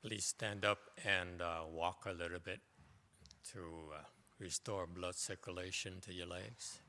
Please stand up and walk a little bit to restore blood circulation to your legs.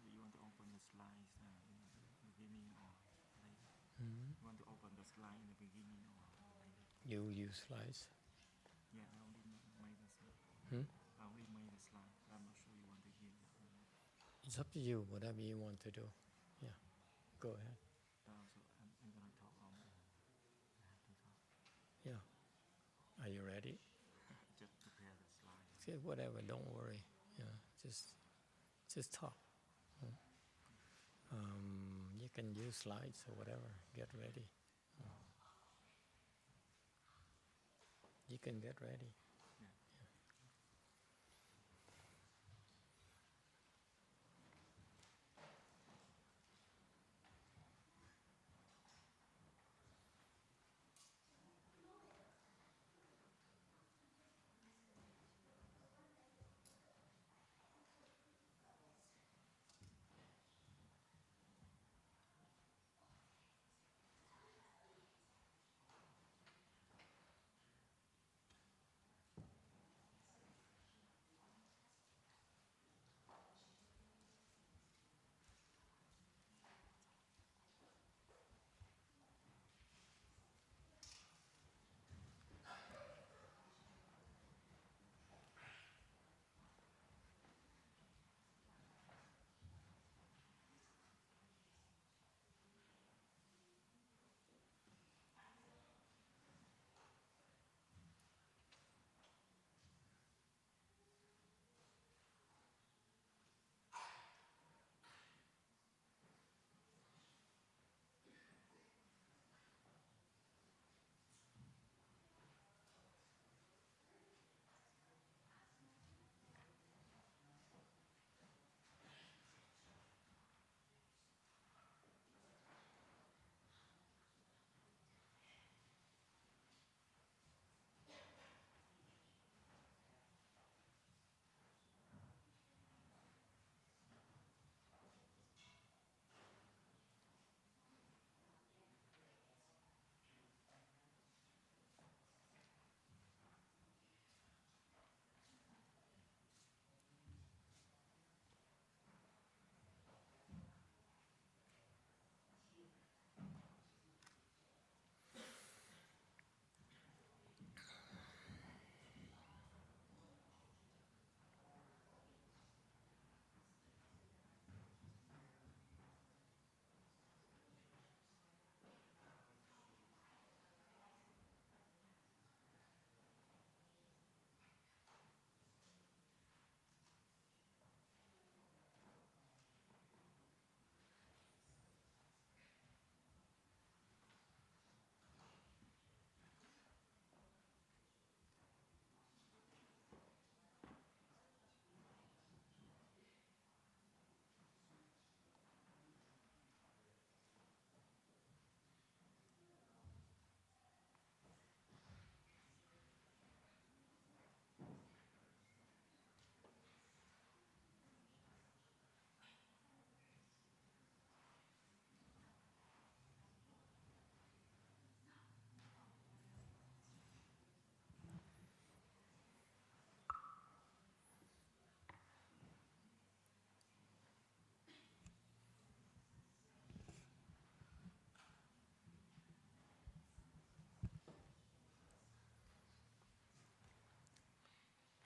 You want to open the slides in the beginning or later? You want to open the slide in the beginning or later? You use slides? Yeah, I already made the slide. I already made the slide. I'm not sure you want to hear that or not. It's up to you, whatever you want to do. Yeah, go ahead. So I'm going to talk on I have to talk. Yeah. Are you ready? Just prepare the slide. Okay, whatever, don't worry. Yeah, just talk. You can use slides or whatever. Get ready. You can get ready. Yeah.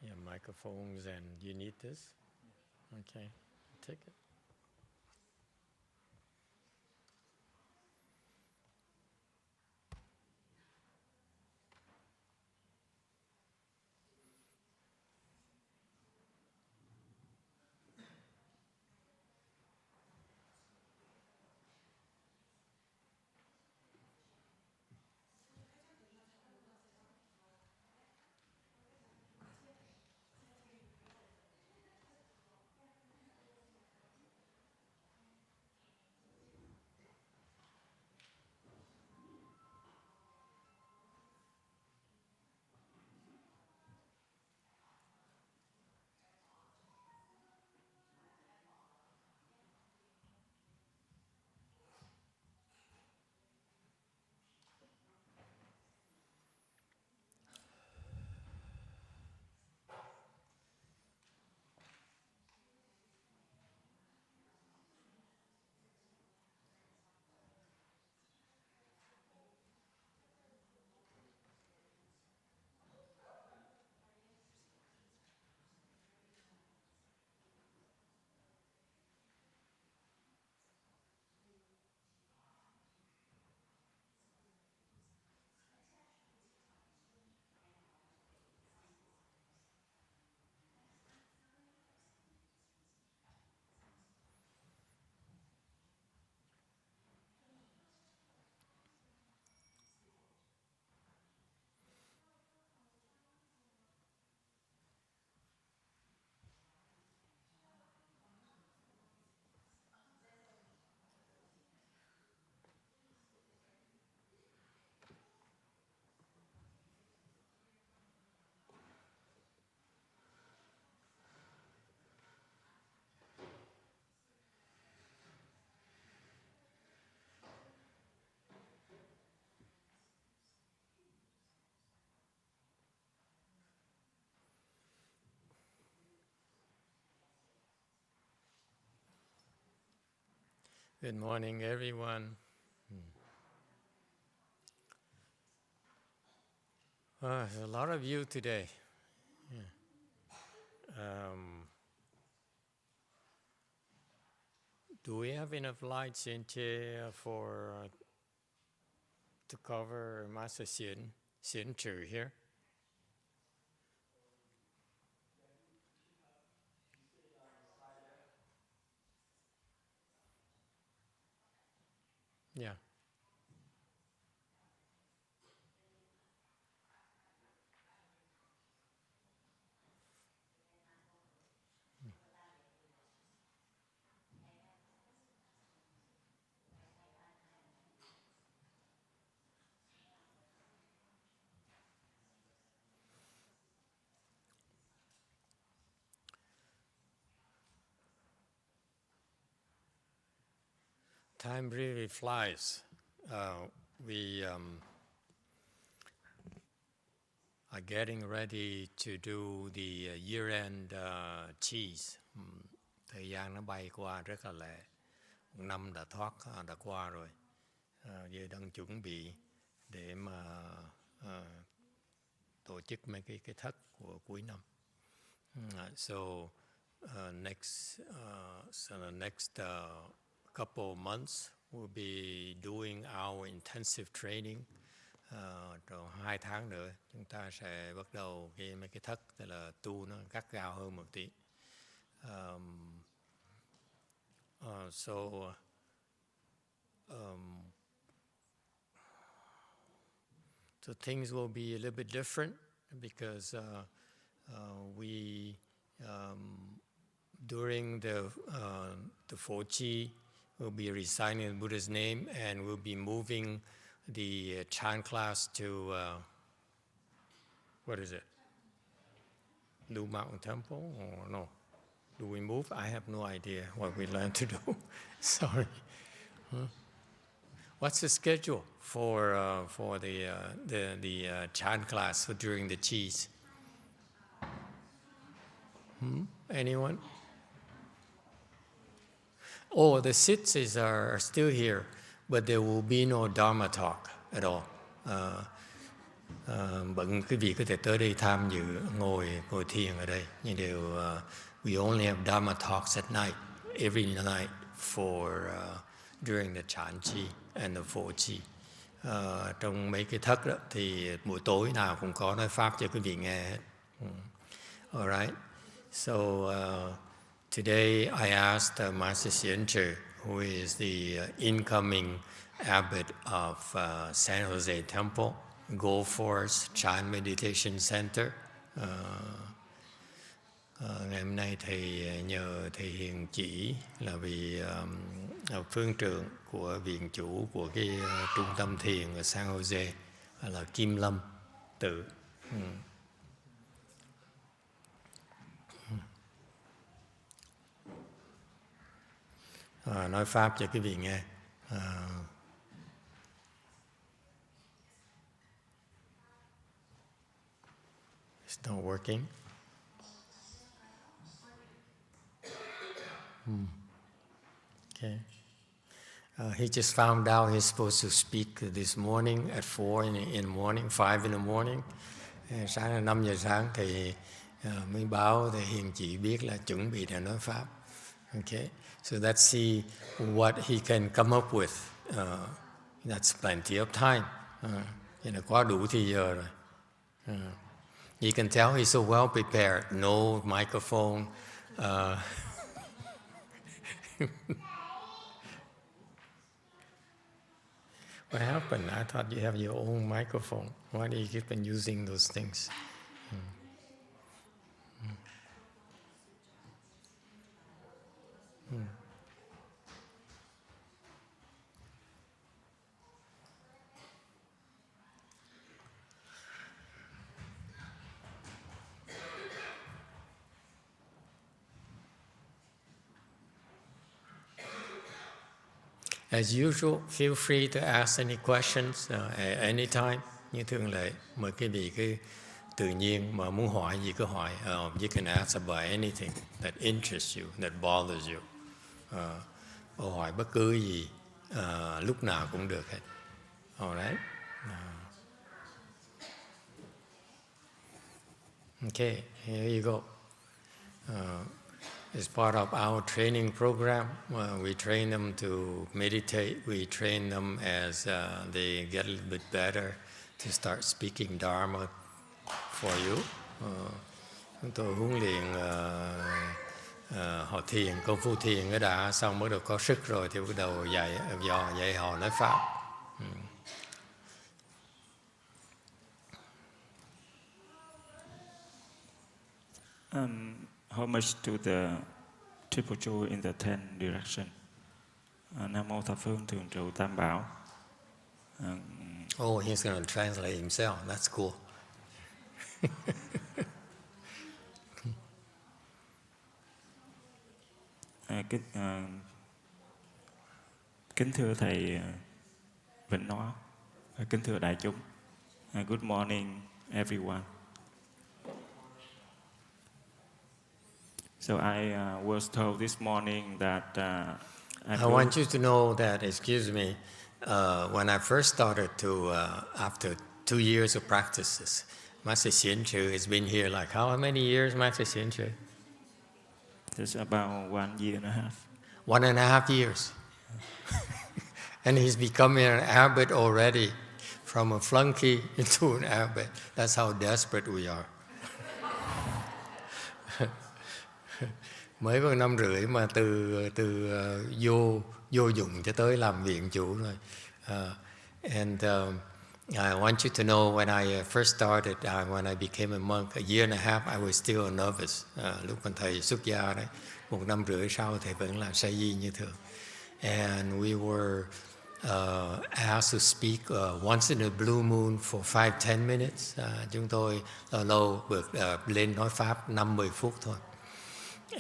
Yeah, microphones, and you need this? Yeah. Okay, take it. Good morning, everyone. There's a lot of you today. Do we have enough lights in here for to cover Master Xian Chu here? Yeah. Time really flies. We are getting ready to do the year-end cheese. Thời gian nó bay qua rất là lẹ. Một năm đã qua rồi. Giờ đang chuẩn bị để mà tổ chức mấy cái thất của cuối năm. So the next couple of months we'll be doing our intensive training. Trong 2 tháng nữa chúng ta sẽ bắt đầu mấy cái thất, tức là tu nó gắt gao hơn một tí. So things will be a little bit different because we during the Fo Chi we'll be reciting the Buddha's name, and we'll be moving the chant class to what is it? Blue Mountain Temple or no? Do we move? I have no idea what we learn to do. Sorry. What's the schedule for the chant class during the cheese? Anyone? Oh, the sitsis are still here, but there will be no Dharma talk at all. Bận quý vị có thể tới đây tham dự ngồi thiền ở đây, nhưng we only have Dharma talks at night, every night for during the Chan Chi and the Fo Chi. Trong mấy cái thất đó, thì buổi tối nào cũng có nói pháp cho quý vị nghe hết. All right. So today I asked Master Xian Chu, who is the incoming abbot of San Jose Temple, Go Force Chan Meditation Center. Ngày hôm nay thầy nhờ thầy Hiền chỉ là vì phương trưởng của viện chủ của cái trung tâm thiền ở San Jose là Kim Lâm tự. Nói pháp cho quý vị nghe. It's not working. Okay. He just found out he's supposed to speak this morning at 4 in the morning, 5 in the morning. Sáng là 5 giờ sáng thì mới báo thầy Hiền chỉ biết là chuẩn bị để nói pháp. Okay. So let's see what he can come up with. That's plenty of time. Quá đủ thì giờ rồi. You can tell he's so well prepared. No microphone. What happened? I thought you have your own microphone. Why do you keep on using those things? As usual, feel free to ask any questions at any time. Như thường lệ, mời quý vị cứ tự nhiên mà muốn hỏi gì cứ hỏi. You can ask about anything that interests you, that bothers you. hỏi bất cứ gì, lúc nào cũng được hết. Alright. Okay, here you go. As part of our training program, we train them to meditate. We train them as they get a little bit better to start speaking Dharma for you. Chúng tôi huấn luyện họ thiền, công phu thiền cái đã, xong bắt đầu có sức rồi thì bắt đầu dạy họ nói pháp. How much to the triple joy in the 10 direction? Nam mô thập phương thường trụ tam bảo. Oh, he's going to translate himself. That's cool. Kính thưa thầy Vĩnh Nó, kính thưa đại chúng. Good morning, everyone. So I was told this morning that I want you to know that, excuse me, when I first started to, after 2 years of practices, Master Xian-Chu has been here like how many years, Master Xian-Chu? It's about 1 year and a half. 1.5 years. And he's becoming an abbot already, from a flunky into an abbot. That's how desperate we are. Mới có 1 năm rưỡi mà từ vô dụng cho tới làm viện chủ rồi. And I want you to know when I first started, when I became a monk, a year and a half, I was still a novice. Lúc mà thầy xuất gia đấy, 1 năm rưỡi sau thầy vẫn là sa di như thường. And we were asked to speak once in a blue moon for 5-10 minutes. Chúng tôi lâu được lên nói pháp 5-10 phút thôi.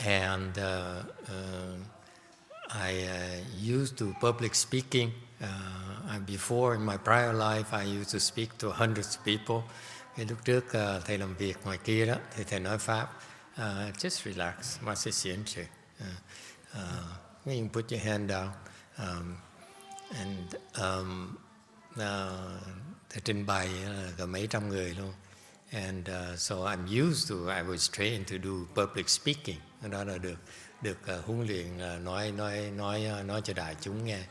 And I used to public speaking. Before, in my prior life, I used to speak to hundreds of people. Lúc trước thầy làm việc ngoài kia đó, thì thầy nói pháp. Just relax, Master Xian-Chu. You can put your hand down. Thầy trình bày cả mấy trăm người luôn. And so I'm used to, I was trained to do public speaking. Đó là được huấn luyện nói cho đại chúng nghe.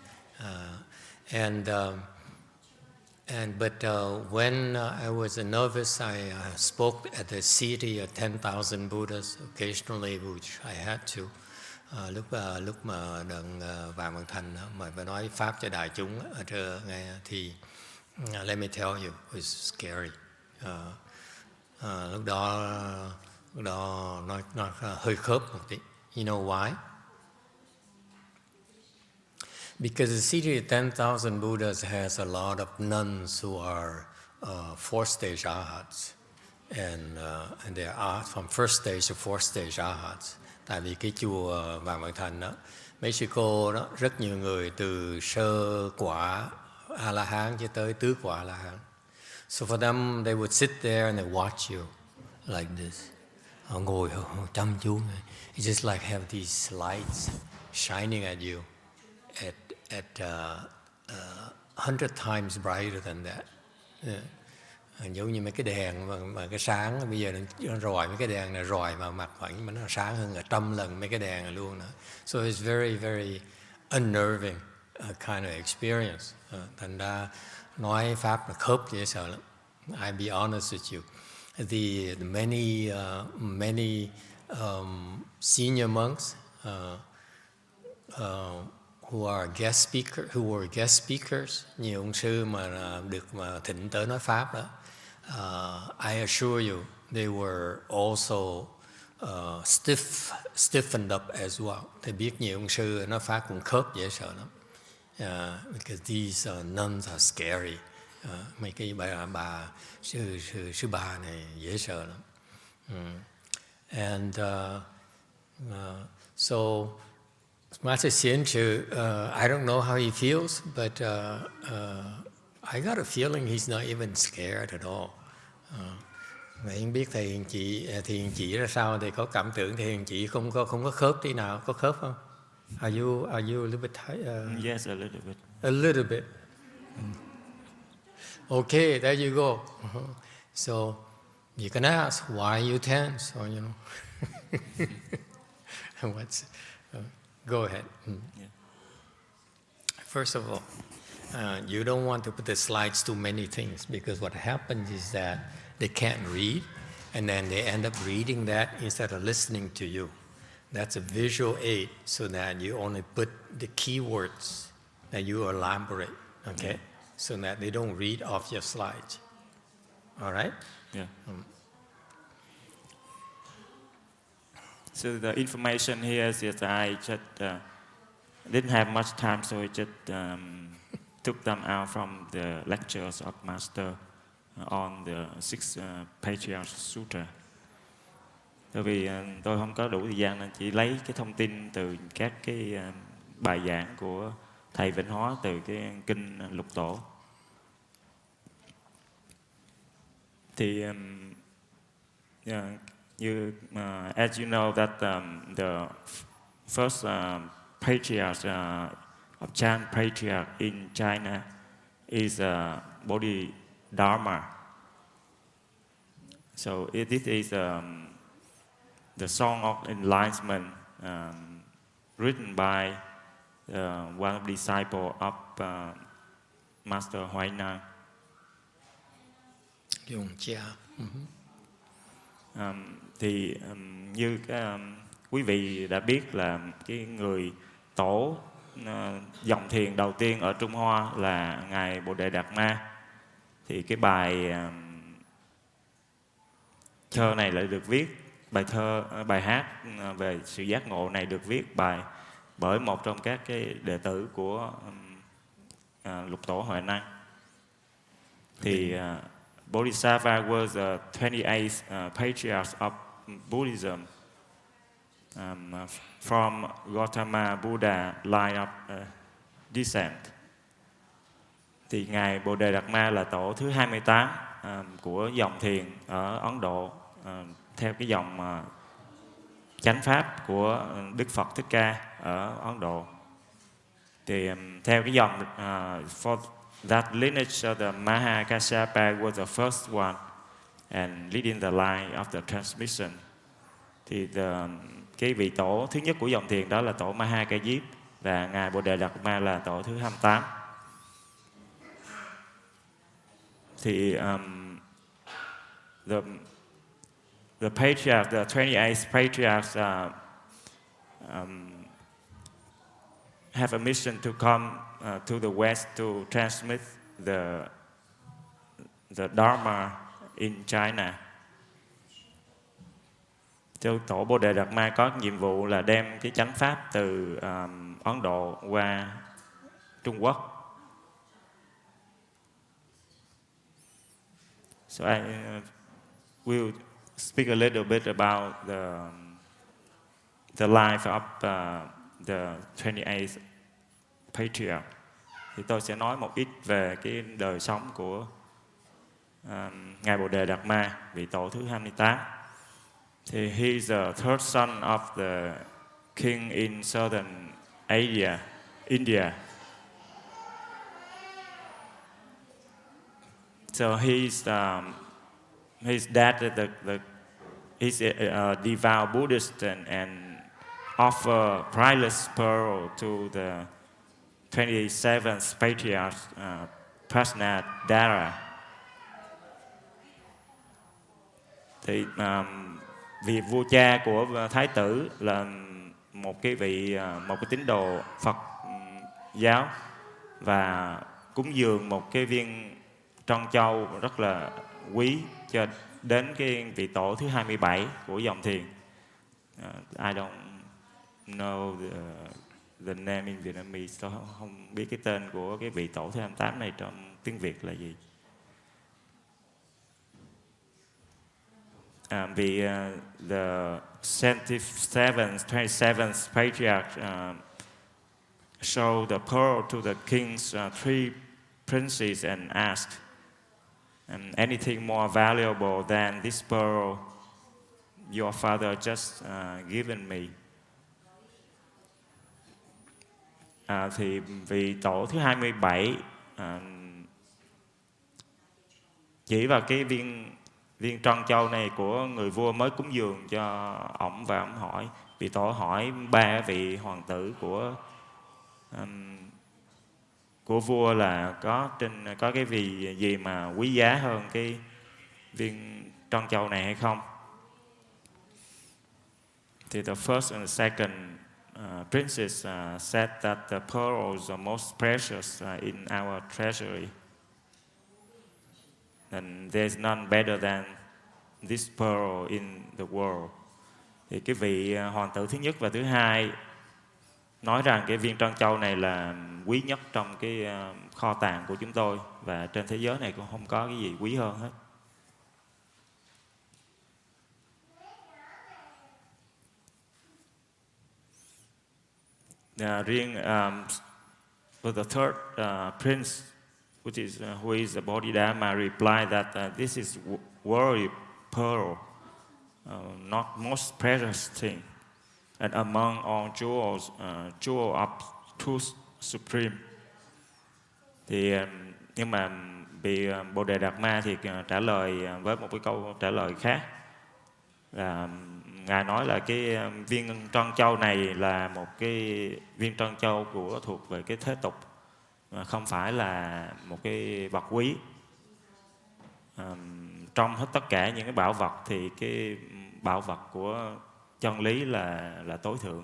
But when I was a novice, I spoke at the city of 10,000 Buddhas occasionally, which I had to. Lúc mà đặng Vạn Bằng Thành mà phải nói pháp cho đại chúng ở trên nghe thì let me tell you, it was scary. Lúc đó nó hơi khớp một tí. You know why? Because the city of 10,000 Buddhas has a lot of nuns who are 4th stage arhats, and they are from 1st stage to 4th stage arhats. Tại vì cái chùa Vạn Bằng Thành đó, mấy sư cô đó, rất nhiều người từ sơ quả A-la-hán cho tới tứ quả A-la-hán. So for them, they would sit there and they watch you like this. Họ ngồi chăm chú. It's just like have these lights shining at you at 100 times brighter than that. Giống như mấy cái đèn mà cái sáng bây giờ nó rọi mấy cái đèn này rọi vào mặt vẫn mà nó sáng hơn 100 lần mấy cái đèn này luôn nữa. So it's very very unnerving kind of experience. Thành ra nói pháp là khớp dễ sợ lắm. I'll be honest with you. The many senior monks who were guest speakers, nhiều ông sư mà được thỉnh tới nói pháp đó. I assure you, they were also stiffened up as well. Thầy biết nhiều ông sư nói pháp cũng khớp dễ sợ lắm. Because these nuns are scary. Mấy cái bà sư bà này dễ sợ lắm. And so Master Xian-Chu, I don't know how he feels, but I got a feeling he's not even scared at all. Mà không biết thầy hiền trị ra sao, thì có cảm tưởng thầy hiền trị không có khớp tí nào, có khớp không? Are you a little bit tired? Yes, a little bit. A little bit. Okay, there you go. So you can ask why you tense, or what's. Go ahead. Yeah. First of all, you don't want to put the slides too many things, because what happens is that they can't read, and then they end up reading that instead of listening to you. That's a visual aid, so that you only put the keywords that you elaborate, okay? Yeah. So that they don't read off your slides. All right? Yeah. So the information here is that I just didn't have much time, so I just took them out from the lectures of Master on the Six Patriarch Sutra. Bởi vì tôi không có đủ thời gian nên chỉ lấy cái thông tin từ các cái bài giảng của thầy Vĩnh Hóa từ cái kinh Lục Tổ. Thì như as you know that the first patriarch of Chan patriarch in China is Bodhidharma. So this is the song of enlightenment written by one of the disciples of Master Huayna. YongHua. Thì như quý vị đã biết là cái người tổ dòng thiền đầu tiên ở Trung Hoa là ngài Bồ Đề Đạt Ma. Thì cái thơ này lại được viết, bài hát về sự giác ngộ này được viết bởi một trong các cái đệ tử của Lục Tổ Huệ Năng. Thì Bodhisattva was the 28th patriarch of Buddhism from Gautama Buddha line of descent. Thì ngài Bồ Đề Đạt Ma là tổ thứ 28 của dòng thiền ở Ấn Độ theo cái dòng chánh pháp của Đức Phật Thích Ca ở Ấn Độ. Thì theo cái dòng for that lineage, the Mahakassapa was the first one and leading the line of the transmission. Thì cái vị tổ thứ nhất của dòng thiền đó là tổ Mahakajip, và ngài Bồ Đề Đạt Ma là tổ thứ 28. Thì the patriarch, the 28th patriarchs have a mission to come to the West to transmit the Dharma in China. Tổ Bồ Đề Đạt Ma có nhiệm vụ là đem cái chánh pháp từ Ấn Độ qua Trung Quốc. So I will speak a little bit about the life of the 28th patriarch. Thì tôi sẽ nói một ít về cái đời sống của ngài Bồ Đề Đạt Ma, vị tổ thứ 28. Thì he is the third son of the king in southern Asia, India. So his dad, he's a devout Buddhist and offer priceless pearl to the 27th patriarch Prasnadara. Thì vì vua cha của thái tử là một cái tín đồ Phật giáo, và cúng dường một cái viên trân châu rất là quý cho đến cái vị tổ thứ 27 của dòng thiền. I don't know the name in Vietnamese, tôi không biết cái tên của cái vị tổ thứ 28 này trong tiếng Việt là gì. The 27th patriarch showed the pearl to the king's three princes and asked, anything more valuable than this pearl your father just given me? Thì vị tổ thứ 27 chỉ vào cái viên trân châu này của người vua mới cúng dường cho ổng, và ổng hỏi, vị tổ hỏi ba vị hoàng tử của vua là có cái gì mà quý giá hơn cái viên trân châu này hay không. Thì the first and the second princes said that the pearls are most precious in our treasury, and there's none better than this pearl in the world. Thì cái vị hoàng tử thứ nhất và thứ hai nói rằng cái viên trân châu này là quý nhất trong cái kho tàng của chúng tôi, và trên thế giới này cũng không có cái gì quý hơn hết. Riêng for the third prince, who is the Bodhidharma, replied that this is worldly pearl, not most precious thing, and among all jewels, jewel of truth supreme. Thì nhưng mà vị Bồ Đề Đạt Ma thì trả lời với một cái câu trả lời khác, là ngài nói là cái viên trân châu này là một cái viên trân châu thuộc về cái thế tục, mà không phải là một cái vật quý. Trong hết tất cả những cái bảo vật thì cái bảo vật của chân lý là tối thượng.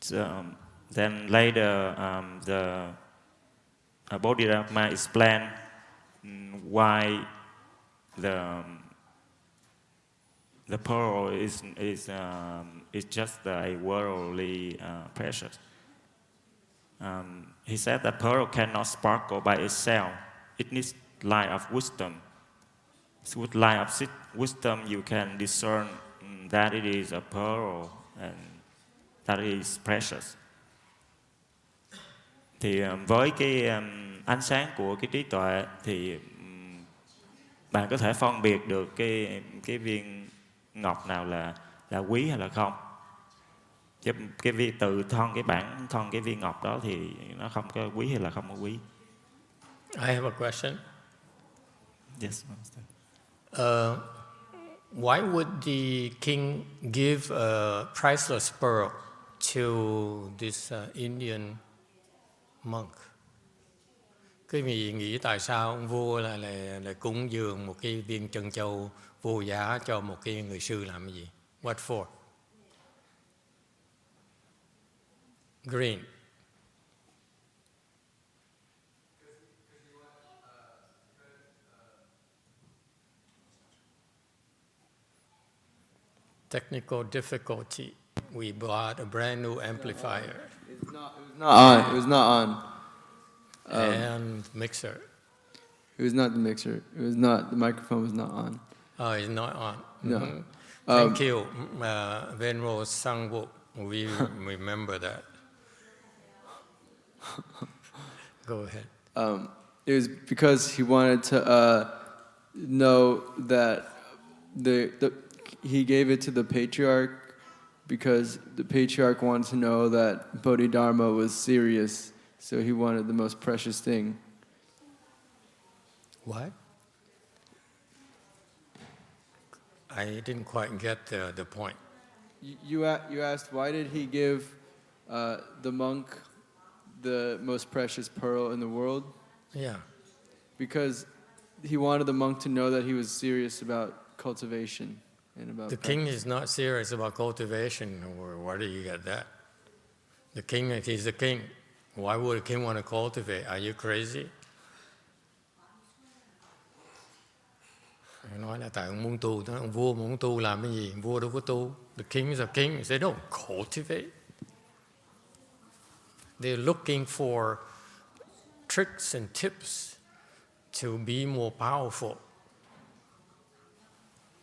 So, then later the Bodhidharma explained why the pearl is just a worldly precious. He said that pearl cannot sparkle by itself. It needs light of wisdom. So with light of wisdom, you can discern that it is a pearl and that it is precious. Thì với cái ánh sáng của cái trí tuệ thì bạn có thể phân biệt được cái viên ngọc nào là quý hay là không. Chứ cái từ bản thân cái viên ngọc đó thì nó không có quý hay là không có quý. I have a question. Yes, Master. Why would the king give a priceless pearl to this Indian monk? Cái vị nghĩ tại sao ông vua lại cúng dường một cái viên trân châu vô giá cho một cái người sư làm cái gì? What for? Green. Technical difficulty. We bought a brand new amplifier. It was not on. And mixer. It was not the mixer. It was not, the microphone was not on. Oh, it's not on. No. Mm-hmm. Thank you, Venerable Sangwok. We remember that. Go ahead. It was because he wanted to know that he gave it to the patriarch because the patriarch wanted to know that Bodhidharma was serious, so he wanted the most precious thing. What? I didn't quite get the point. You asked why did he give the monk the most precious pearl in the world? Yeah. Because he wanted the monk to know that he was serious about cultivation and about The king is not serious about cultivation. Where do you get that? The king, he's the king. Why would a king want to cultivate? Are you crazy? Nói là tại ông muốn tu, ông vua muốn tu làm cái gì? Vua đâu có tu. The king is a king. They don't cultivate. They're looking for tricks and tips to be more powerful.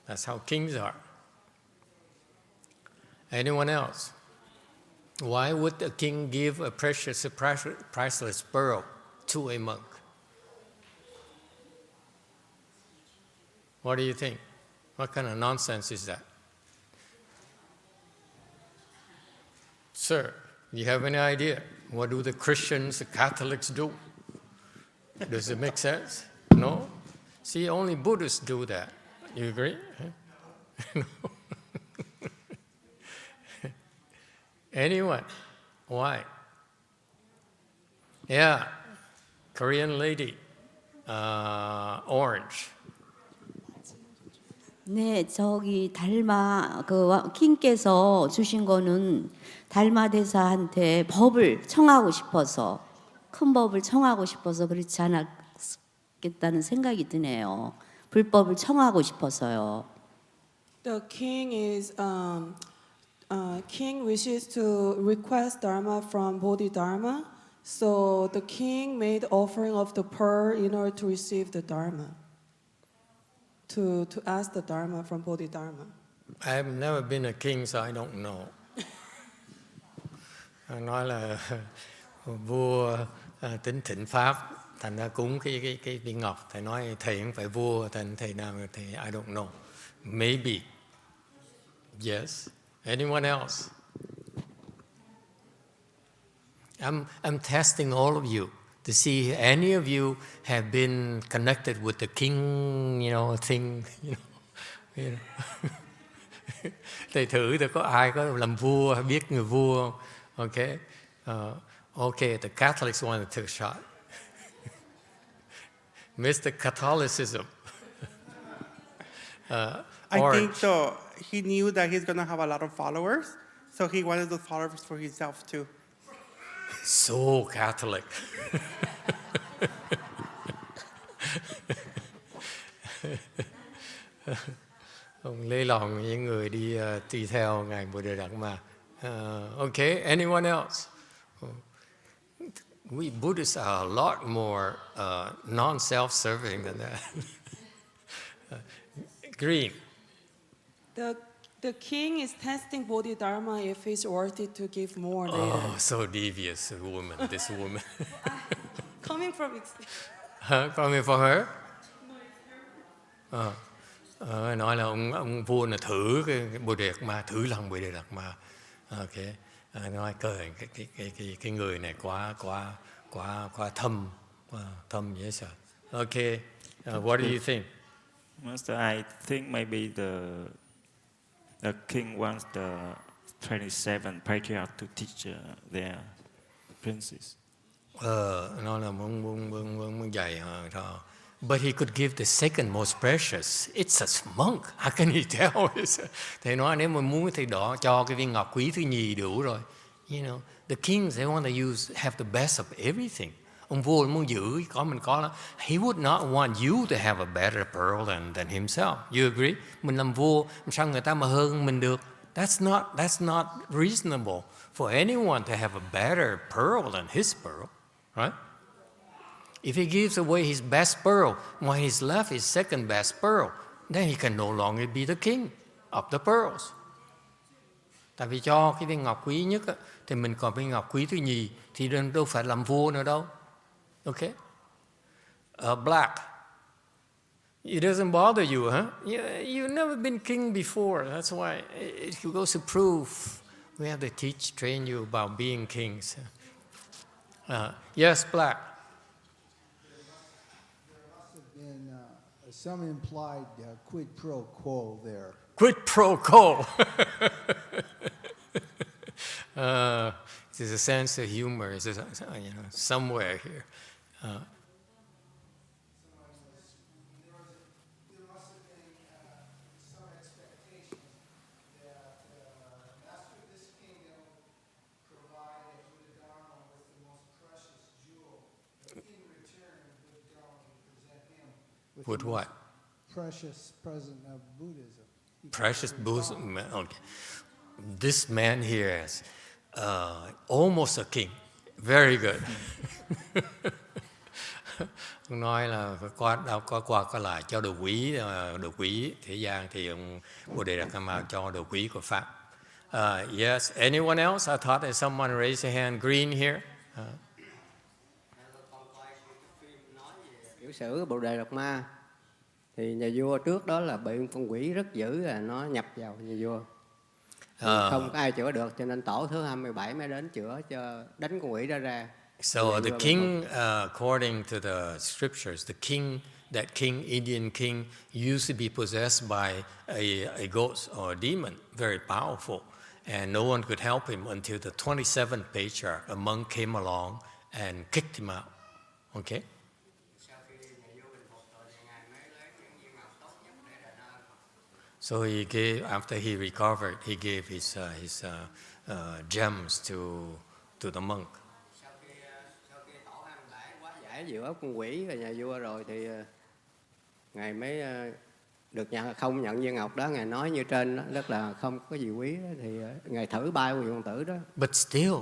That's how kings are. Anyone else? Why would a king give a precious, priceless pearl to a monk? What do you think? What kind of nonsense is that? Sir, you have any idea? What do the Christians, the Catholics do? Does it make sense? No? See, only Buddhists do that. You agree? No. Anyone? Why? Yeah, Korean lady, orange. 네, 저기 달마 그 킹께서 주신 거는 달마 대사한테 법을 청하고 싶어서 큰 법을 청하고 싶어서 그렇지 않았겠다는 생각이 드네요. 불법을 청하고 싶어서요. The king is king wishes to request dharma from Bodhidharma, so the king made offering of the pearl in order to receive the dharma. To ask the dharma from Bodhidharma. I have never been a king, so I don't know. Nói là vua tính thịnh pháp, thành ra cúng cái viên ngọc. Thầy nói thầy không phải vua, thành thầy nào thì I don't know. Maybe. Yes. Anyone else? I'm testing all of you to see if any of you have been connected with the king, thing, Thầy thử có ai có làm vua hay biết người vua không? Okay. Okay, the Catholics want to take a shot. Mr. Catholicism. I think so. He knew that he's going to have a lot of followers, so he wanted those followers for himself too. So Catholic. Ông lấy lòng những người đi theo ngài Bodhidharma. Okay, anyone else? We Buddhists are a lot more non-self-serving than that. Green. The king is testing Bodhidharma if he's worthy to give more later. Oh, so devious woman, this woman. Coming from Coming from her? Nói là ông vua là thử cái Bodhidharma, thử lòng Bodhidharma. Okay. Nói cười cái người này quá thâm dễ sợ. Okay. What do you think? Master, I think maybe the king wants the 27 patriarchs to teach their princes. Nó là muốn dạy cho. But he could give the second most precious. It's a monk. How can he tell? Thầy nói nếu mà muốn thì đó cho cái viên ngọc quý thứ nhì đủ rồi. The kings they want to have the best of everything. Ông vua muốn giữ mình có là he would not want you to have a better pearl than himself. You agree? Mình làm vua, sao người ta mà hơn mình được? That's not reasonable for anyone to have a better pearl than his pearl, right? If he gives away his best pearl, while he's left his second best pearl, then he can no longer be the king of the pearls. Tại vì cho cái viên ngọc quý nhất thì mình còn viên ngọc quý thứ nhì thì đâu phải làm vua nữa đâu. Okay? Black. It doesn't bother you, huh? You've never been king before. That's why it goes to prove we have to train you about being kings. Yes, Black. Some implied quid pro quo there. Quid pro quo. There's a sense of humor, somewhere here. There must have been some expectation that master of this kingdom provided Bodhidharma with the most precious jewel. In return, Bodhidharma would present him With the what? most precious present of Buddhism. Precious Buddhism. Okay. This man here is almost a king. Very good. Ông nói là có lại cho đồ quý thế gian thì ông Bodhidharma cho đồ quý của pháp. Yes. Anyone else? I thought that someone raised a hand. Green here. Tiểu sử Bodhidharma Thì nhà vua trước đó là bị con quỷ rất dữ, là nó nhập vào nhà vua. Thì không có ai chữa được, cho nên tổ thứ 27 mới đến chữa, cho đánh con quỷ đó ra. So the king, according to the scriptures, that Indian king used to be possessed by a ghost or a demon, very powerful, and no one could help him until the 27th patriarch, a monk, came along and kicked him out. Okay? So after he recovered, he gave his gems to the monk. Sau khi tổ 27 quá giải giữa con quỷ và nhà vua rồi thì ngài mới được không nhận viên ngọc đó. Ngài nói như trên đó, rất là không có gì quý đó, thì ngài thử bay quyền công tử đó. But still,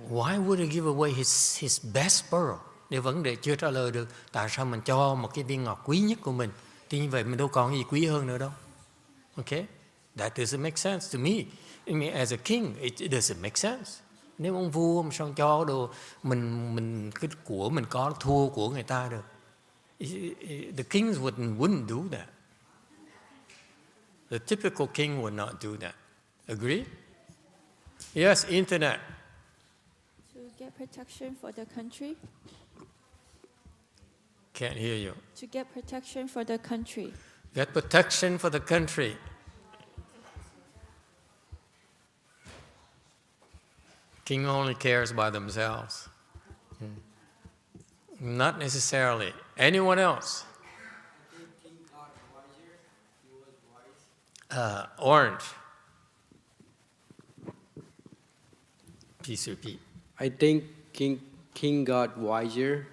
why would he give away his best pearl? Nếu vấn đề chưa trả lời được, tại sao mình cho một cái viên ngọc quý nhất của mình? Thì như vậy mình đâu còn gì quý hơn nữa đâu. Okay? That doesn't make sense to me. I mean, as a king, it doesn't make sense. Nếu ông vua mà sao cho đồ mình cái của mình có thua của người ta được? The kings wouldn't do that. The typical king would not do that. Agree? Yes, internet. To get protection for the country. Can't hear you. To get protection for the country. Get protection for the country. King only cares about themselves. Not necessarily. Anyone else? Orange. Please repeat. I think King got wiser.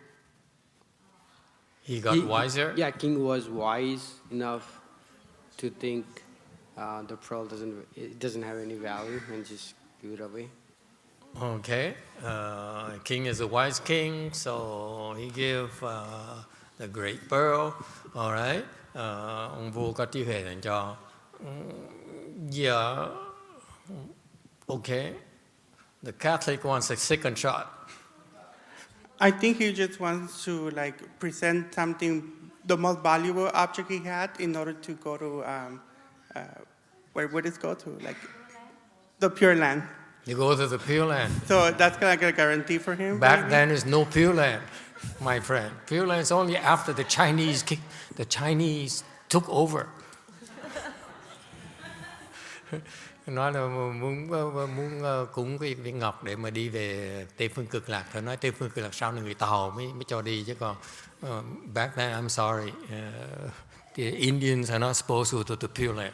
He got wiser? Yeah, King was wise enough to think the pearl doesn't have any value and just give it away. Okay. King is a wise king, so he gave the great pearl. All right. Ông vua có trí huệ dành cho. Yeah. Okay. The Catholic wants a second shot. I think he just wants to present something, the most valuable object he had, in order to go to where would it go to? The Pure Land. You go to the Pure Land. So that's like a guarantee for him. Back maybe? then, there's no Pure Land, my friend. Pure Land is only after the Chinese took over. Nói là muốn cúng cái viên ngọc để mà đi về Tây phương Cực Lạc. Thôi nói Tây phương Cực Lạc sau này người Tàu mới cho đi, chứ còn back then, I'm sorry, the Indians are not supposed to go to the Pure Land.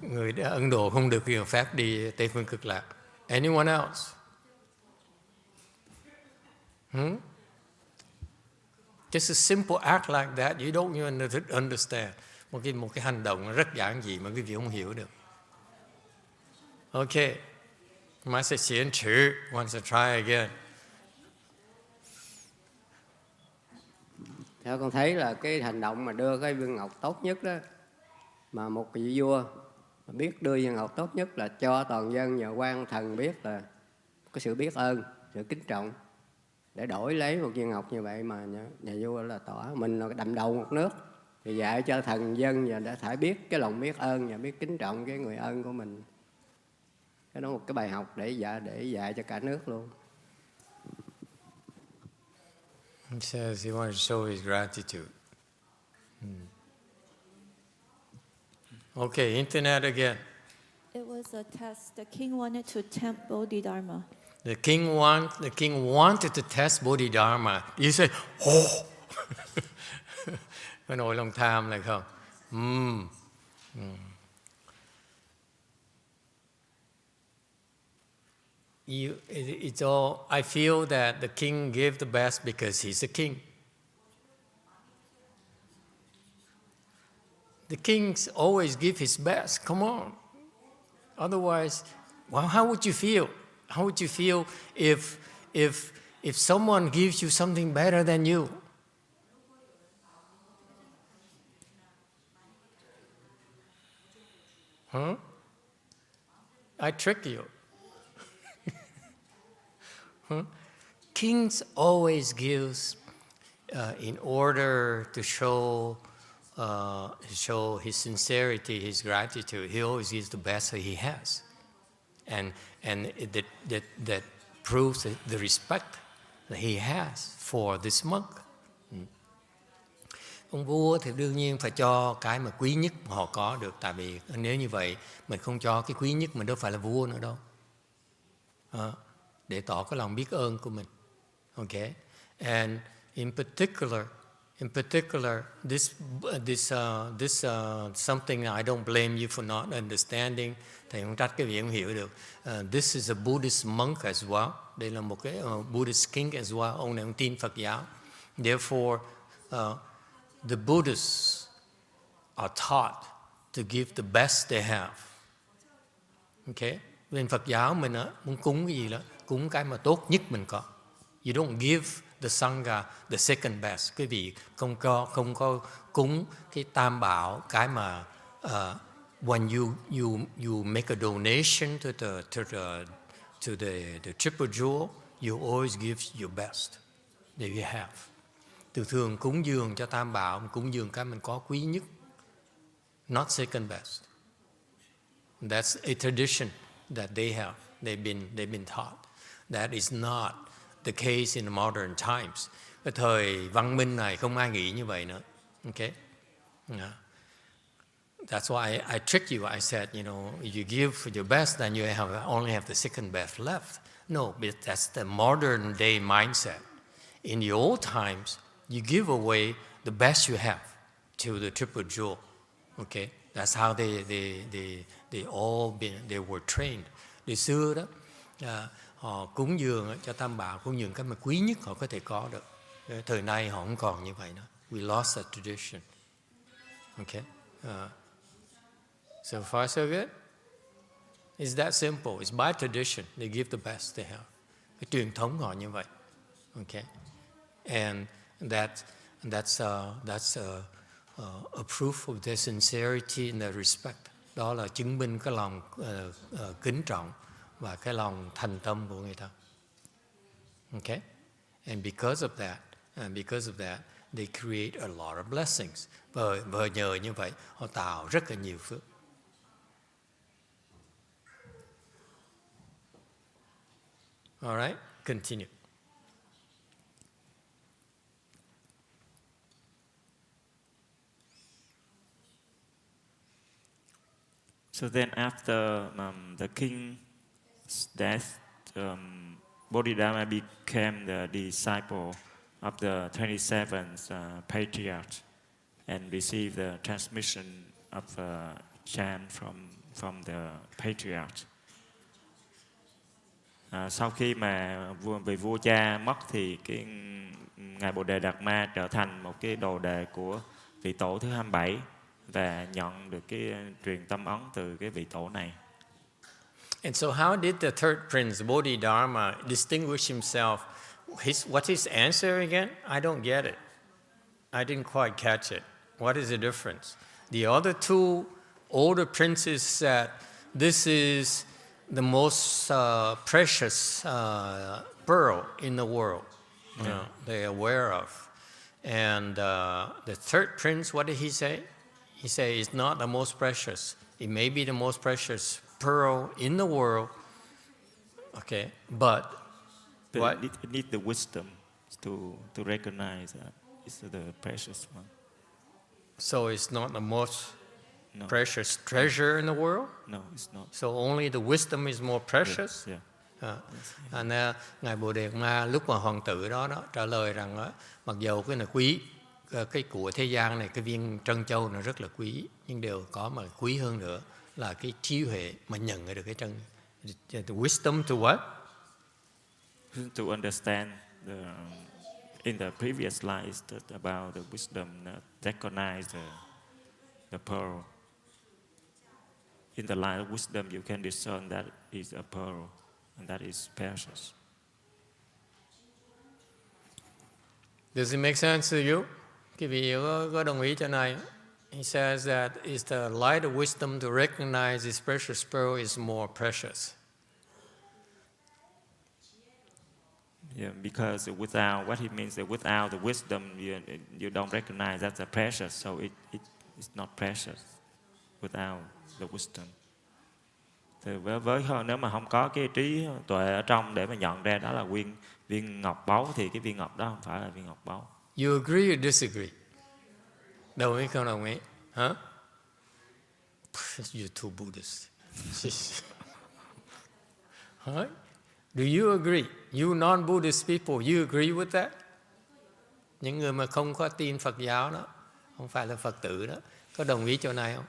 Người Ấn Độ không được quyền phép đi Tây phương Cực Lạc. Anyone else? Just a simple act like that, you don't even understand. Một cái hành động rất giản dị mà quý vị không hiểu được. Okay. Mai sẽ xiển chữ. Wants to try again. Theo con thấy là cái hành động mà đưa cái viên ngọc tốt nhất đó, mà một vị vua mà biết đưa viên ngọc tốt nhất là cho toàn dân nhờ quan thần biết là có sự biết ơn, sự kính trọng, để đổi lấy một viên ngọc như vậy. Mà nhà vua là tỏ mình là đậm đầu một nước, thì dạy cho thần dân và đã phải biết cái lòng biết ơn và biết kính trọng cái người ơn của mình. Cái đó một cái bài học để dạy cho cả nước luôn. He says he wants to show his gratitude. Okay, internet again. It was a test. The king wanted to tempt Bodhidharma. The king wanted to test Bodhidharma. You say, oh! Có nỗi lòng tham này không? It's all. I feel that the king gave the best because he's a king. The kings always give his best. Come on. Otherwise, well, how would you feel? How would you feel if someone gives you something better than you? Huh? I trick you. Huh? Kings always gives in order to show his sincerity, his gratitude, he always gives the best that he has, and that proves the respect that he has for this monk. Ông vua thì đương nhiên phải cho cái mà quý nhất mà họ có được, tại vì nếu như vậy mình không cho cái quý nhất mình đâu phải là vua nữa đâu, để tỏ cái lòng biết ơn của mình. Okay, and in particular, this something I don't blame you for not understanding. Thầy không trách cái vị không hiểu được. This is a Buddhist monk as well. Đây là một cái Buddhist king as well. Ông này ông tin Phật giáo. Therefore, the Buddhists are taught to give the best they have. Okay, bên Phật giáo mình muốn cúng cái gì đó, cúng cái mà tốt nhất mình có. You don't give the Sangha the second best. Quý vị không có cúng cái tam bảo, cái mà when you make a donation to the triple jewel, you always give your best that you have. Thường cúng dường cho tam bảo, cúng dường cái mình có quý nhất, not second best. That's a tradition that they have. They've been taught. That is not the case in modern times. Cái thời văn minh này không ai nghĩ như vậy nữa. Okay? Yeah. That's why I tricked you. I said, if you give for your best, then you only have the second best left. No, but that's the modern day mindset. In the old times, you give away the best you have to the triple jewel. Okay? That's how they were trained. Từ xưa đó, họ cúng dường cho tam bảo, cúng dường cái mà quý nhất họ có thể có được. Thời nay họ không còn như vậy nữa. We lost that tradition. Okay? So far so good. It's that simple. It's by tradition. They give the best they have. Cái truyền thống họ như vậy. Okay? And that's a proof of their sincerity and their respect. Đó là chứng minh cái lòng kính trọng và cái lòng thành tâm của người ta. Okay? And because of that, they create a lot of blessings. Và nhờ như vậy, họ tạo rất là nhiều phước. All right? Continue. So then after the king's death, Bodhidharma became the disciple of the 27th patriarch and received the transmission of chant from the patriarch. Sau khi mà vị vua cha mất thì cái ngài Bồ Đề Đạt Ma trở thành một cái đồ đệ của vị tổ thứ 27 và nhận được cái truyền tâm ấn từ cái vị tổ này. And so how did the third prince Bodhidharma distinguish himself? What's his answer again? I don't get it. I didn't quite catch it. What is the difference? The other two older princes said, this is the most precious pearl in the world. They're aware of. And the third prince, what did he say? He said it's not the most precious. It may be the most precious pearl in the world. Okay, but what? It needs the wisdom to recognize that it's the precious one. So it's not the most precious treasure in the world? No, it's not. So only the wisdom is more precious? Yeah. Ngài Bồ Đề Ma lúc mà hoàng tử đó trả lời rằng mặc dầu cái này quý, cái của thế gian này, cái viên trân châu nó rất là quý, nhưng điều có mà quý hơn nữa là cái trí huệ mà nhận được cái trân. The wisdom to what? To understand in the previous slides about the wisdom, recognize the pearl. In the light of wisdom, you can discern that is a pearl, and that is precious. Does it make sense to you? Quý vị có đồng ý cho này? He says that it's the light of wisdom to recognize this precious pearl is more precious. Yeah, because without what he means that without the wisdom, you don't recognize that's a precious. So it's not precious without the wisdom. Thì với nếu mà không có cái trí tuệ ở trong để mà nhận ra đó là viên ngọc báu, thì cái viên ngọc đó không phải là viên ngọc báu. You agree or disagree? Đồng ý không đồng ý? Huh? You're too Buddhist. Huh? Do you agree? You non-Buddhist people, you agree with that? Những người mà không có tin Phật giáo đó, không phải là Phật tử đó, có đồng ý chỗ này không?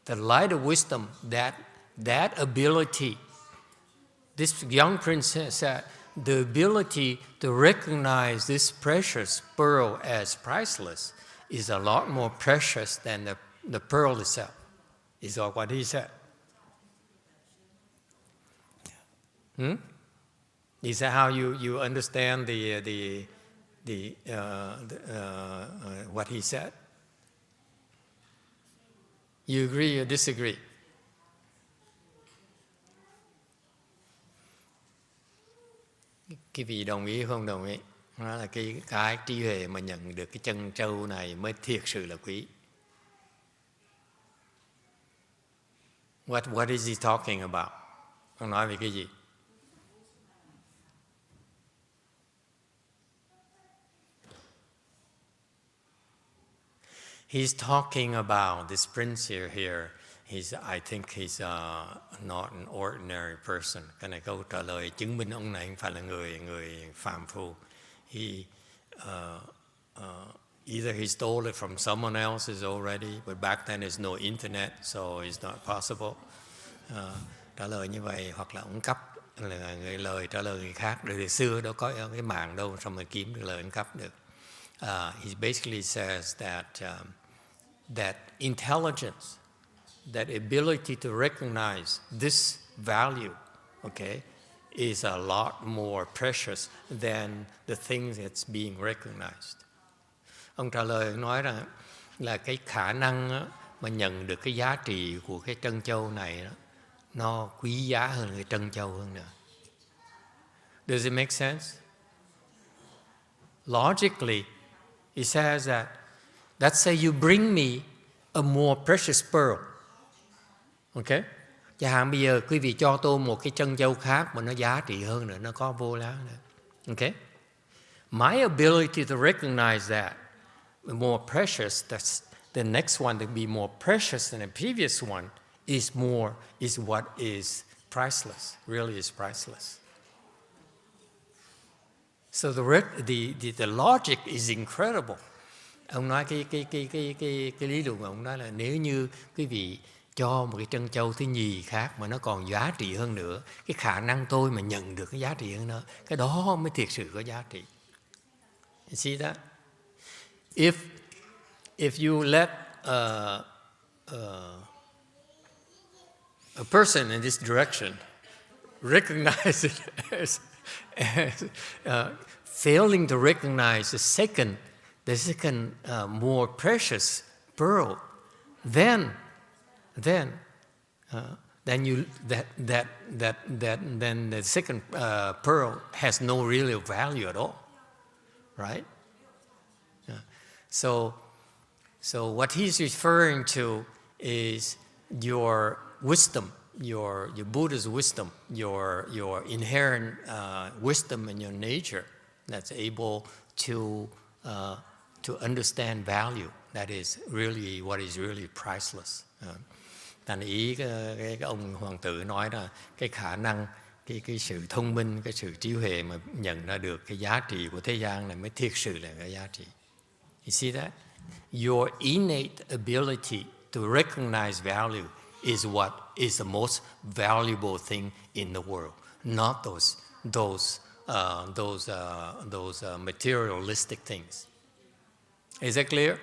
The light of wisdom, that ability, this young princess said, the ability to recognize this precious pearl as priceless is a lot more precious than the pearl itself. Is all what he said. Is that how you understand what he said? You agree or disagree? Cái vị đồng ý không đồng ý? Đó là cái trí huệ mà nhận được cái chân châu này mới thiệt sự là quý. What is he talking about? Ông nói về cái gì? He's talking about this prince here. I think he's not an ordinary person. Cái này câu trả lời chứng minh ông này không phải là người phàm phu. Either he stole it from someone else already, but back then there's no internet, so it's not possible. Trả lời như vậy, hoặc là ông cắp là lời trả lời người khác. Đời xưa đâu có cái mạng đâu, xong rồi kiếm được lời ông cắp được. He basically says that intelligence, that ability to recognize this value, okay, is a lot more precious than the things that's being recognized. Ông trả lời nói rằng là cái khả năng mà nhận được cái giá trị của cái trân châu này đó, nó quý giá hơn cái trân châu hơn nữa. Does it make sense? Logically, he says that, let's say you bring me a more precious pearl. Okay? Chẳng hạn bây giờ quý vị cho tôi một cái trân châu khác mà nó giá trị hơn nữa, nó có vô giá nữa. Okay? My ability to recognize that more precious, that's the next one to be more precious than the previous one, is what is priceless, really is priceless. So the logic is incredible. Ông nói cái lý luận của ông nói là nếu như quý vị cho một cái trân châu thứ nhì khác mà nó còn giá trị hơn nữa, cái khả năng tôi mà nhận được cái giá trị hơn nữa, cái đó mới thiệt sự có giá trị. You see that? If you let a person in this direction recognize it as failing to recognize the second more precious pearl, then the second pearl has no real value at all, right? So what he's referring to is your wisdom, your Buddha's wisdom, your inherent wisdom in your nature that's able to understand value. That is really what is really priceless. Thành ý cái ông hoàng tử nói là cái khả năng, cái sự thông minh, cái sự trí huệ mà nhận ra được cái giá trị của thế gian này mới thiệt sự là cái giá trị. You see that? Your innate ability to recognize value is what is the most valuable thing in the world, not those materialistic things. Is that clear?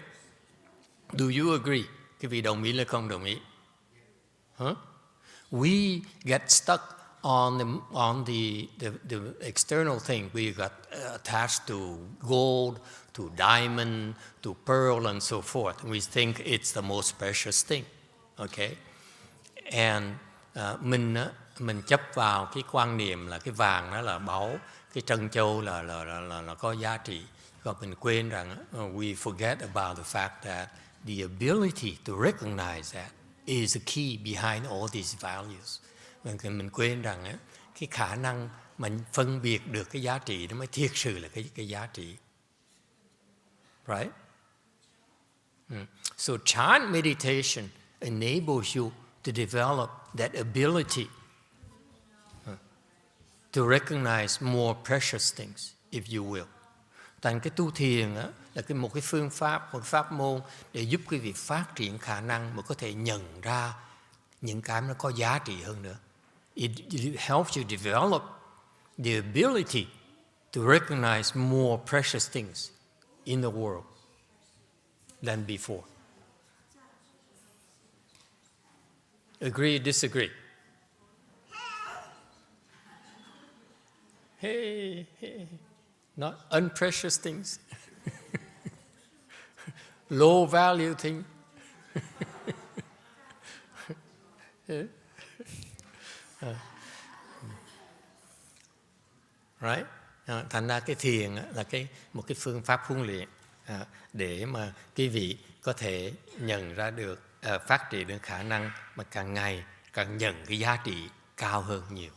Do you agree? Quý vị đồng ý hay không đồng ý? Huh? We get stuck on the external thing. We got attached to gold, to diamond, to pearl, and so forth. We think it's the most precious thing. Okay? And mình chấp vào cái quan niệm là cái vàng đó là báu, cái trân châu là có giá trị. Và mình quên rằng we forget about the fact that the ability to recognize that is the key behind all these values. Mình quên rằng cái khả năng mình phân biệt được cái giá trị đó mới thiệt sự là cái giá trị. Right? So chant meditation enables you to develop that ability to recognize more precious things, if you will. Thành cái tu thiền là một cái phương pháp, một pháp môn để giúp quý vị phát triển khả năng mà có thể nhận ra những cái nó có giá trị hơn nữa. It helps you develop the ability to recognize more precious things in the world than before. Agree, disagree? Hey, not unprecious things. Low value thing. Right? Thành ra cái thiền là một cái phương pháp huấn luyện để mà quý vị có thể nhận ra được, phát triển được khả năng mà càng ngày càng nhận cái giá trị cao hơn nhiều.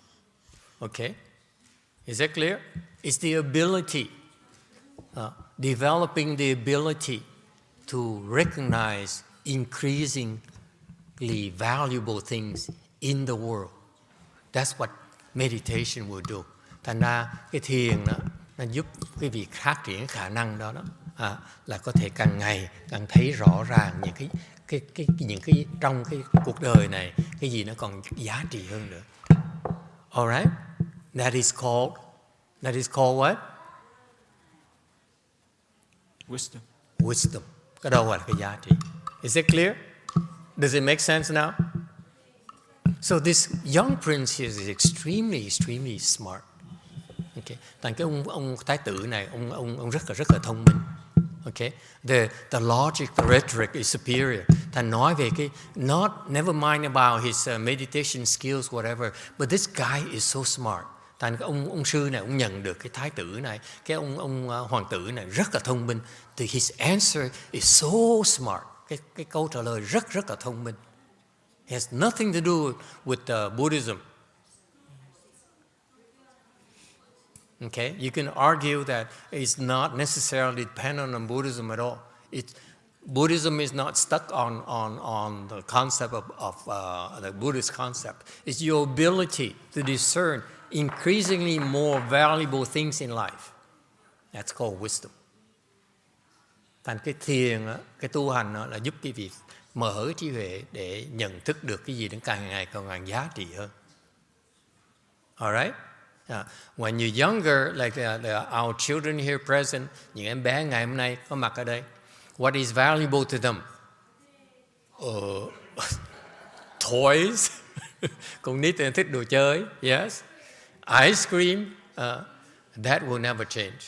Okay? Is that clear? It's the ability, developing the ability to recognize increasingly valuable things in the world. That's what meditation will do. Thành ra cái thiền đó, nó giúp quý vị phát triển khả năng đó là có thể càng ngày càng thấy rõ ràng những cái trong cái cuộc đời này cái gì nó còn giá trị hơn nữa. Alright? That is called what? Wisdom. Wisdom. Cái đâu là cái giá trị. Is it clear? Does it make sense now? So this young prince here is extremely smart. Okay. Thành cái ông thái tử này, ông rất là thông minh. Okay. The logic, the rhetoric is superior. Thành nói về cái never mind about his meditation skills whatever, but this guy is so smart. Thành cái ông sư này, ông nhận được cái thái tử này, cái ông hoàng tử này rất là thông minh. His answer is so smart. Cái câu trả lời rất là thông minh. It has nothing to do with Buddhism. Okay, you can argue that it's not necessarily dependent on Buddhism at all. Buddhism is not stuck on the concept of the Buddhist concept. It's your ability to discern increasingly more valuable things in life. That's called wisdom. Thành cái thiền, cái tu hành là giúp quý vị mở trí huệ để nhận thức được cái gì đến càng ngày càng giá trị hơn. Alright? When you're younger, like our children here present, những em bé ngày hôm nay có mặt ở đây, what is valuable to them? Toys. Con nít thích đồ chơi. Yes. Ice cream. That will never change.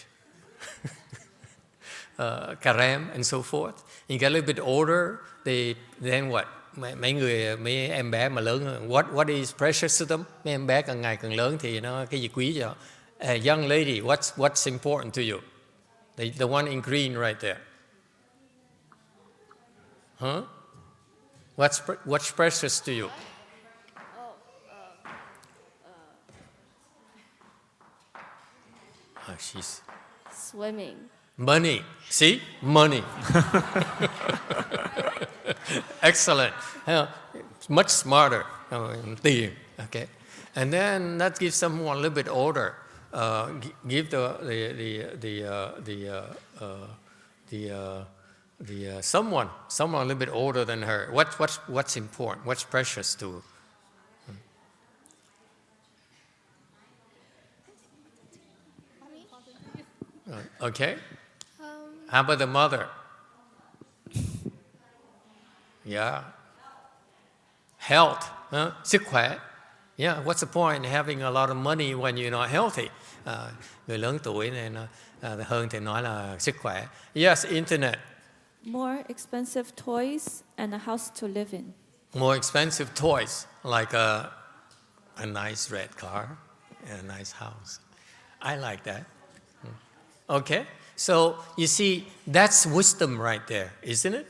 Carem and so forth. You get a little bit older, then what? Mấy em bé mà lớn hơn, what is precious to them? Mấy em bé càng ngày càng lớn thì nó cái gì quý cho? Young lady, what's important to you? The one in green right there. Huh? What's precious to you? She's swimming. Money. See? Money. Excellent. Much smarter. Tiền. Okay. And then that gives someone a little bit older. Give someone a little bit older than her. What's important? What's precious to her? Okay. How about the mother? Yeah. Health, sức khỏe. Yeah, what's the point in having a lot of money when you're not healthy? Người lớn tuổi này hơn thì nói là sức khỏe. Yes, internet. More expensive toys and a house to live in. More expensive toys, like a nice red car and a nice house. I like that. Okay, so you see, that's wisdom right there, isn't it?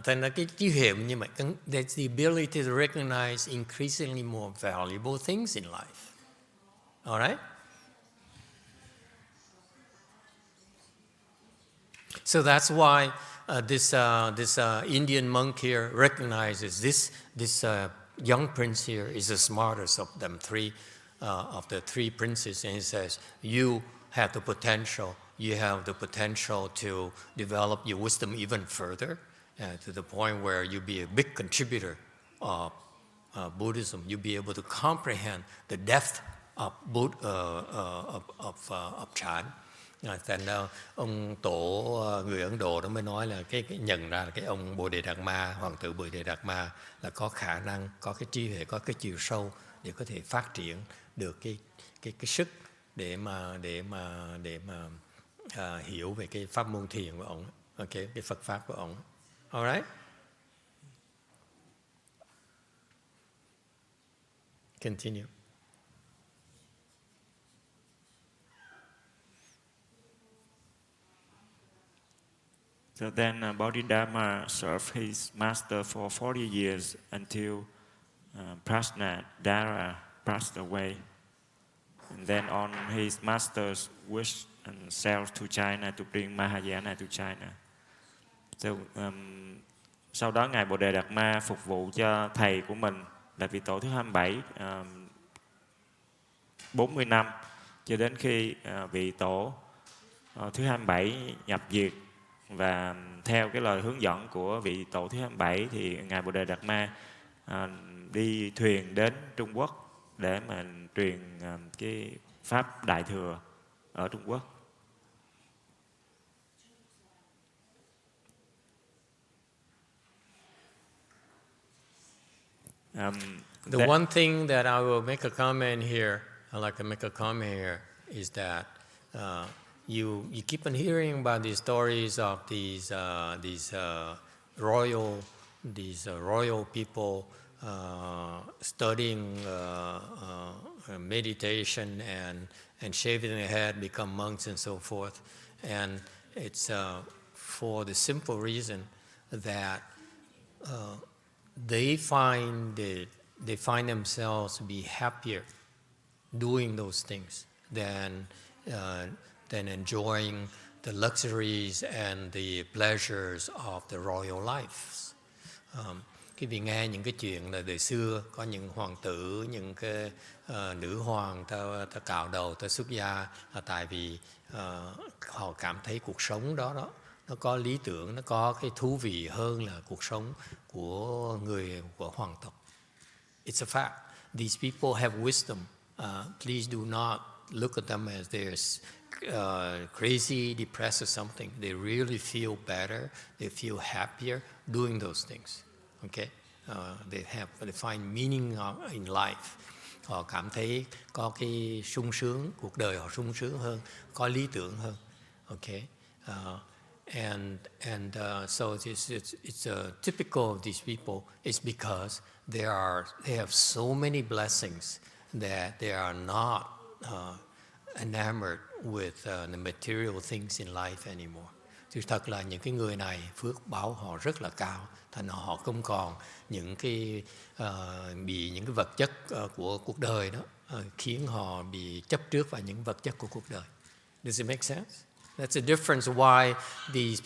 Thành ra cái trí huệ như vậy, that's the ability to recognize increasingly more valuable things in life. All right? So that's why this Indian monk here recognizes this young prince here is the smartest of them three, of the three princes, and he says, you have the potential. You have the potential to develop your wisdom even further, to the point where you'll be a big contributor of Buddhism. You'll be able to comprehend the depth of Chan. Thành ra ông tổ người Ấn Độ đó mới nói là cái nhận ra là cái ông Bodhidharma, hoàng tử Bodhidharma là có khả năng, có cái trí huệ, có cái chiều sâu để có thể phát triển được cái sức để mà hiểu về cái pháp môn thiền của ông, okay, cái Phật pháp của ông. Alright? Continue. So then Bodhidharma served his master for 40 years until Prajnadhara passed away. And then on his master's wish and sailed to China to bring Mahayana to China. So, sau đó Ngài Bồ Đề Đạt Ma phục vụ cho thầy của mình là vị tổ thứ 27 40 năm, cho đến khi vị tổ thứ 27 nhập diệt. Và theo cái lời hướng dẫn của vị tổ thứ 27 thì Ngài Bồ Đề Đạt Ma đi thuyền đến Trung Quốc để mà truyền cái pháp Đại Thừa ở Trung Quốc. The one thing that I will make a comment here, I'd like to make a comment here, is that you keep on hearing about these stories of these royal people studying meditation and shaving their head, become monks and so forth, and it's for the simple reason that they find themselves to be happier doing those things than enjoying the luxuries and the pleasures of the royal lives. Khi vì nghe những cái chuyện là đời xưa có những hoàng tử, những cái nữ hoàng ta cạo đầu, ta xuất gia là tại vì họ cảm thấy cuộc sống đó nó có lý tưởng, nó có cái thú vị hơn là cuộc sống của hoàng tộc. It's a fact. These people have wisdom. Please do not look at them as they're crazy, depressed or something. They really feel better. They feel happier doing those things. Okay? They find meaning in life. Họ cảm thấy có cái sung sướng, cuộc đời họ sung sướng hơn, có lý tưởng hơn. Okay? So it's typical of these people. It's because they have so many blessings that they are not enamored with the material things in life anymore. Thì thật là những cái người này phước báo họ rất là cao, thành họ không còn những cái bị những cái vật chất của cuộc đời đó khiến họ bị chấp trước vào những vật chất của cuộc đời. Does it make sense? That's the difference why these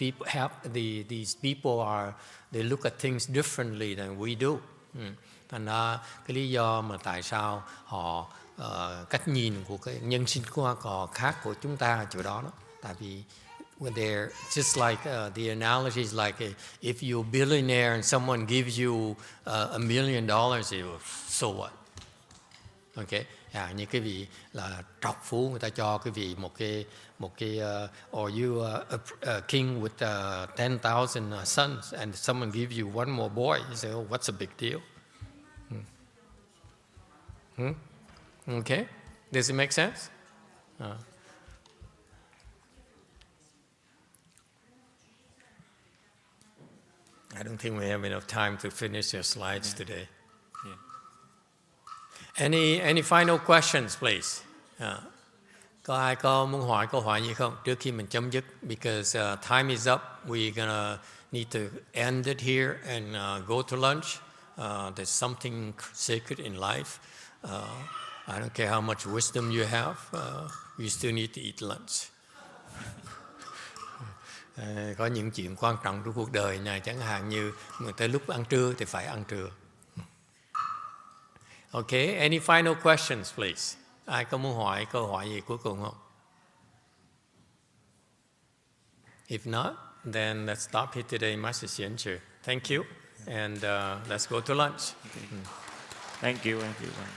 people they look at things differently than we do. Thành ra cái lý do mà tại sao họ cách nhìn của cái nhân sinh của họ khác của chúng ta chỗ đó. Tại vì when they're just like the analogy is like if you're a billionaire and someone gives you $1 million, so what? Okay, như cái vị là trọc phú, người ta cho cái vị một cái or you a king with 10,000 sons and someone gives you one more boy, you say, oh, what's a big deal? Okay, does it make sense? I don't think we have enough time to finish your slides today. Yeah. Any final questions, please? Có ai muốn hỏi câu hỏi gì không trước khi mình chấm dứt? Because time is up, we're gonna need to end it here and go to lunch. There's something sacred in life. I don't care how much wisdom you have, you still need to eat lunch. Có những chuyện quan trọng trong cuộc đời này, chẳng hạn như tới lúc ăn trưa thì phải ăn trưa. Okay, any final questions, please? Ai có muốn hỏi câu hỏi gì cuối cùng không? If not, then let's stop here today. Master Xianchi. Thank you, and let's go to lunch. Thank you, everyone.